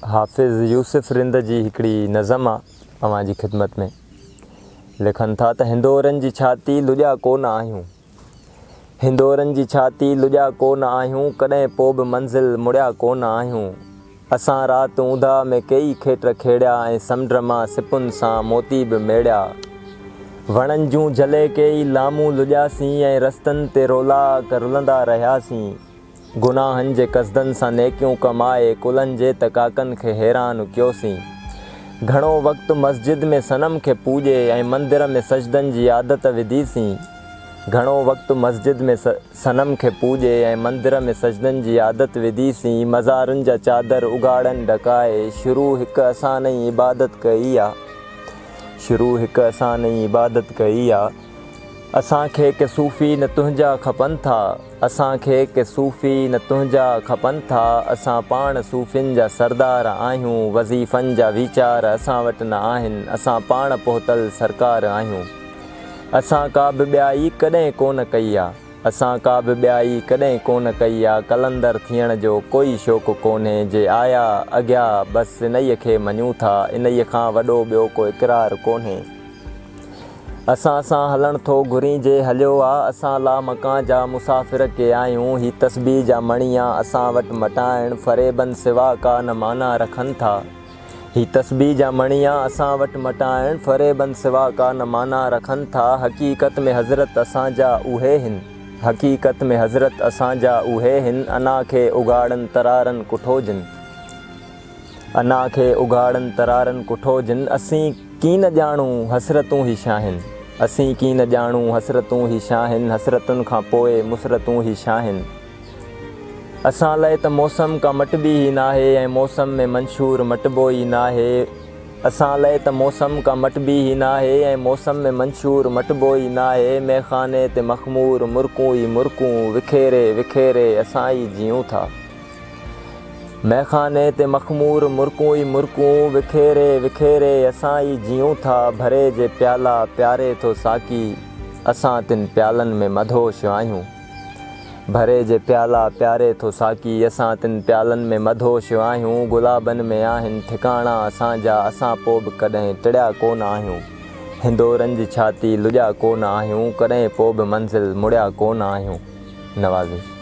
हाफ़िज़ यूसुफ़ रिंद जी हिकिड़ी नज़म आहे अव्हां जी ख़िदमत में। लिखनि था त हिंदोरनि जी छाती लुॼा कोन आहियूं, हिंदोरनि जी छाती लुॼा कोन आहियूं, कॾहिं पोइ बि मंज़िल मुड़िया कोन आहियूं। असां राति ऊंधा में कई खेट खेड़िया ऐं समुंड मां सिपुनि सां मोती बि मेड़िया। वणनि जूं झले कई लामूं लुॼासीं ऐं रस्तनि ते रोला रुलंदा रहियासीं। गुनाहनि जे कसदनि सां नेकियूं कमाए कुलनि जे तकाकनि खे हैरान कयोसीं। घणो वक़्तु मस्जिद में सनम खे पूॼे ऐं मंदर में सजदनि जी आदत विधीसीं। घणो वक़्तु मस्जिद में सनम खे पूॼे ऐं मंदर में सजदनि जी आदत विधीसीं। मज़ारुनि जा चादर उगाड़नि ढकाए शुरू हिकु असां नई इबादत कई आहे, शुरू हिकु असां नई इबादत कई आहे। असांखे के सूफ़ी न तुंहिंजा खपनि था, असांखे के सूफ़ी न तुंहिंजा खपनि था। असां पाण सूफ़ियुनि जा सरदार आहियूं, वज़ीफ़नि जा वीचार असां वटि न आहिनि, असां पाण पहुतल सरकार आहियूं। असां का बि ॿियाई कॾहिं कोन कई आहे, असां का बि ॿियाई कॾहिं कोन कई आहे। कलंदर थियण जो कोई शौक़ु कोन्हे, जे आया अॻियां बसि इन्हीअ खे मञूं था, इन्हीअ खां वॾो ॿियो को इक़रार कोन्हे। असां सां हलणु थो घुरिजे हलियो आहे, असां ला मकान जा मुसाफ़िर के आहियूं। ही तस्बीह जा मणिया असां वटि मटाइण फ़रेबनि सिवा का न माना रखनि था। ही तस्बीह जा मणिया असां वटि मटाइण फ़रेबनि सिवा का न माना रखनि था। हक़ीक़त में हज़रत असांजा उहे हिन, हक़ीक़त में हज़रत असांजा उहे हिन। अना खे उगाड़नि तरारनि कुठो जिन, अना खे उगाड़नि तरारनि कुठो जिन। असीं की न ॼाणूं हसरतूं ही शाहिनि, असीं की न ॼाणूं हसरतूं ही शाहिनि। हसरतुनि खां पोइ मुसरतूं ही शाहिनि। असां लाइ त मौसम का मटबी ही नाहे ऐं मौसम में मंशूर मटबो ई नाहे। असां लाइ त मौसम का मटबी ही नाहे ऐं मौसम में मंशूर मटबो ई नाहे। मैखाने ते मख़मूर मुर्कूं ई मुर्कूं विखेरे विखेरे असां ई जियूं था। मैखाने ते मख़मूर मुर्कूं ई मुर्कूं विखेरे विखेरे असां ई जियूं था। भरे जे प्याला प्यारे थो साकी, असां तिन प्यालनि में मदहोश आहियूं। भरे जे प्याला प्यारे थो साकी, असां तिन प्यालनि में मदहोश आहियूं। गुलाबनि में आहिनि ठिकाणा असांजा, असां पोइ बि कॾहिं टिड़िया कोन आहियूं। हिंदोरनि जी छाती लुॼा कोन आहियूं, कॾहिं पोइ बि मंज़िल मुड़िया कोन आहियूं। नवाज़िश।